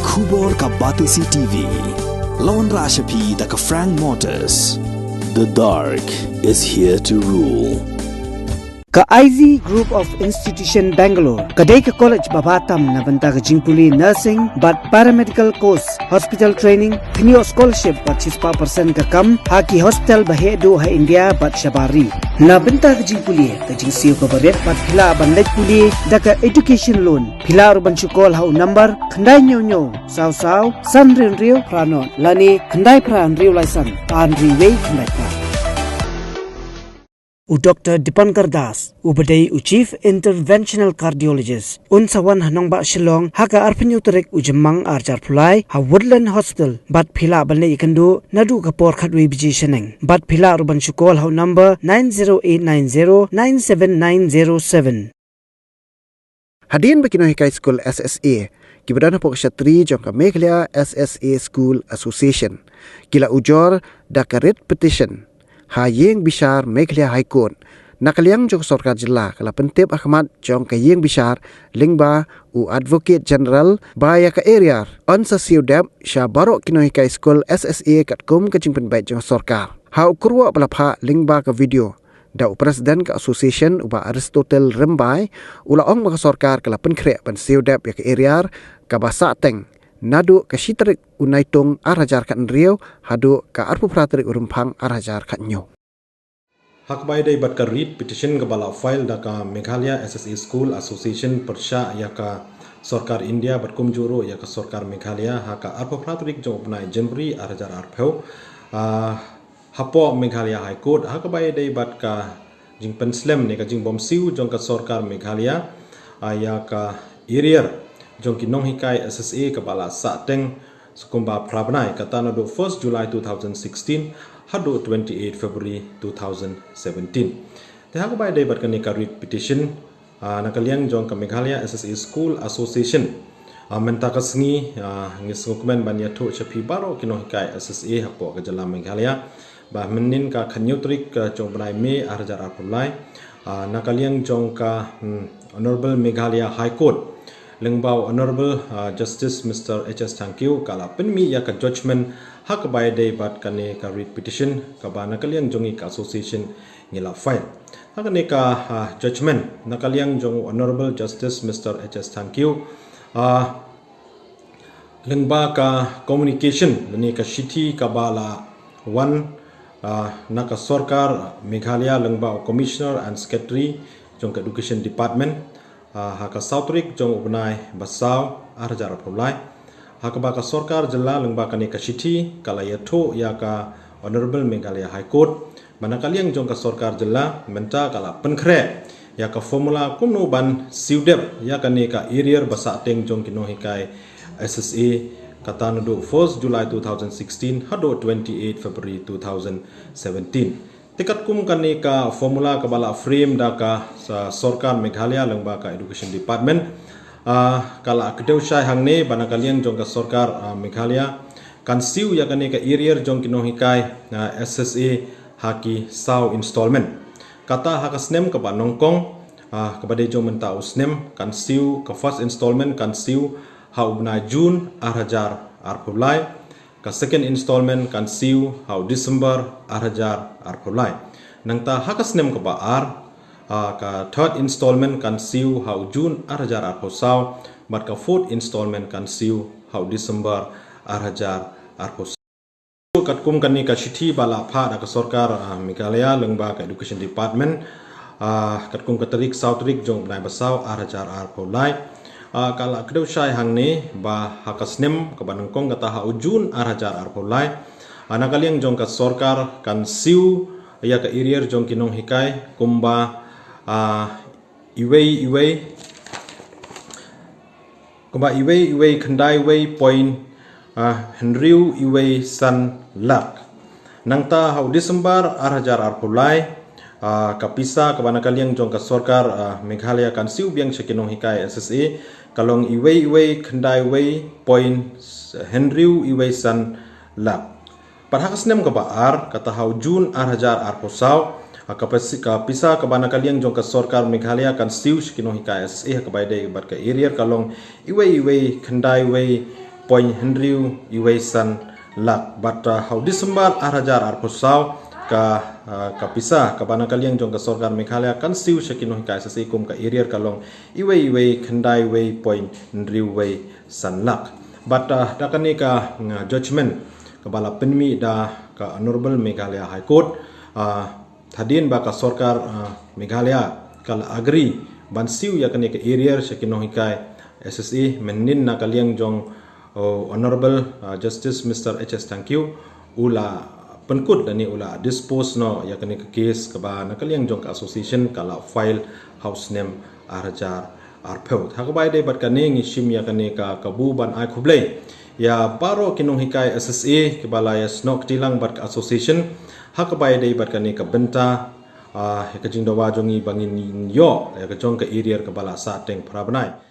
Khubor ka Batisi TV. Lawan Rashapi da ka Frank Motors. The dark is here to rule. Ka IZ Group of Institution Bangalore, kadai ka college babatam na banta ka jingpuli nursing but paramedical course, hospital training, thinio scholarship but 6% ka kam, haki hospital bahedo ha India but shabari. Na banta ka jingpuli, ka jingsiyo ka baret but pila banlay puli, da ka education loan, pila urban chukol hau number, kandai nyo, saw, san rin pranon, lani kandai pran rio laisan, an riway kandai pran. Dr. Dipankar Das, Ubadai Chief Interventional Cardiologist, Unsawan Hanongba Shillong, Haka Arpanyutarek Ujamang Arjar Pulai, Ha Woodland Hospital, Bat Pila Balne Ikandu, Nadu Kapor Katwe Biji Sheneng, Bat Pila Ruban Shukol Hau number 90890-97907. Hadian Bakino Hikai School SSA, Kibadana Pokashatri Jongka Meghalaya SSA School Association, Kila Ujor Dakarit Petition, Hayeng Bishar Meghalaya High Court nakaliang jong sarkar jilla kala pentep Ahmad jong kayeng Bishar lingba u Advocate General baya ka area on sa siudap sya barok kinohi ka school SSA katkum kacing penbait jong sarkar ha ukurwa palapha lingba ka video da presiden ka association uba Aristotle Rembai ula ong mga sarkar kala penkre pan siudap ya ka area ka basa teng nadu ka sitrik unaitung arajar kan rio hadu ka arpu pratrik urumpang arajar kan nyo. Hak bai dai bat ka read petition ka bala file da ka Meghalaya SSA School Association persya ya ka Sarkar India bat kumjuro ya ka Sarkar Meghalaya ha ka arpu pratrik jong upnai January arajar arpeu hapo Meghalaya High Court hak bai dai bat ka jing penslem ne ka jing bom siu jong ka Sarkar Meghalaya ya ka irier jong kinong hikai SSA kabala sateng sukumba prabnai katana do 1st July 2016 hado 28 February 2017 tehak bai dai bat kani ka read petition nakaliang jong ka Meghalaya SSA School Association menta ka sngi ngis dokumen banya tho chapi baro kinong hikai SSA hapo ka jala Meghalaya ba menin ka khanyutrik jong banai me arjar apulai nakaliang jong ka Honorable Meghalaya High Court Lengbau Honorable Justice Mr. H.S. Thankiu kala penmi ya ka judgment hak bai dai bat kane ka read petition ka ba nakaliang jongi ka association ngila file hak ne ka judgment nakaliang jong Honorable Justice Mr. H.S. Thankiu lengba ka communication ne ka shiti ka bala one naka sarkar Meghalaya lengba commissioner and secretary jong ka education department haka sautrik jong ubnai basau arjar pulai haka baka sarkar jilla lengba kani ka shiti kala yatho ya ka Honorable Meghalaya High Court manakaliang jong ka sarkar jilla menta kala penkhre ya ka formula kumno ban siudep ya kani ka irier basa teng jong kinohi kai SSA katana do 1st July 2016 hado 28 February 2017 tikat kum kani ka formula ka bala frame da ka sa sarkar Meghalaya lengba ka education department kala kedeu syai hangne banakaliang jong ka sarkar Meghalaya kan siu ya kani ka irier jong kinohi kai SSA haki sau installment kata haka snem ka banongkong kepada jong menta usnem kan siu ka first installment kan siu ha ubna June arhajar arpulai ka second installment kan siu hau December arhajar arpulai nangta hakas nem ka baar ka third installment kan siu hau June arhajar arpusau bat ka fourth installment kan siu hau December arhajar arpusau kat kum kan ni ka shiti bala pha da ka sarkar Meghalaya lengba ka education department kat kum ka tarik sautrik jong nai basau arhajar arpulai kala kedau syai hang ni ba hakasnem ka banangkong kata ha ujun arhajar arpulai anakaliang jong ka sarkar kan siu ya ka irier jong kinong hikai kumba iwei khandai wei point henriu iwei san lak nangta ha December arhajar arpulai kapisa kabanakaliang jong ka sarkar Meghalaya kan siu biang sekinong hikai SSA kalong iwei khandai wei point henriu iwei san lak parhakasnem ka baar kata hau June arhajar arposau kapisa kabanakaliang jong ka sarkar Meghalaya kan siu sekinong hikai SSA kabaide bat ka area kalong iwei khandai wei point Henry Iwaisan lak but how December arajar arpusau ka pisah ka bana kaliang jong ka sorkar Meghalaya kan siu shakino ka SSA kum ka area kalong iwei khandai wei point Henry wei san lak but dakani ka judgment ka bala penmi da ka honorable Meghalaya High Court thadin ba ka sorkar Meghalaya kala agree ban siu ya kani ka area shakino hikai SSA menin na kaliang jong honorable Justice Mr. HS thank you ula penkut dani ula dispose no ya kani ka case ka ba nakaliang jong ka association kala file house name arajar arpeu hakabai de bat kani ngishim ya kani ka kabuban ai khublei ya baro kinong hikai SSA ke bala ya snok tilang bat ka association hakabai de bat kani ka benta ya ka jingdawa jongi bangin yo ya ka jong ka area ka bala sa teng prabanai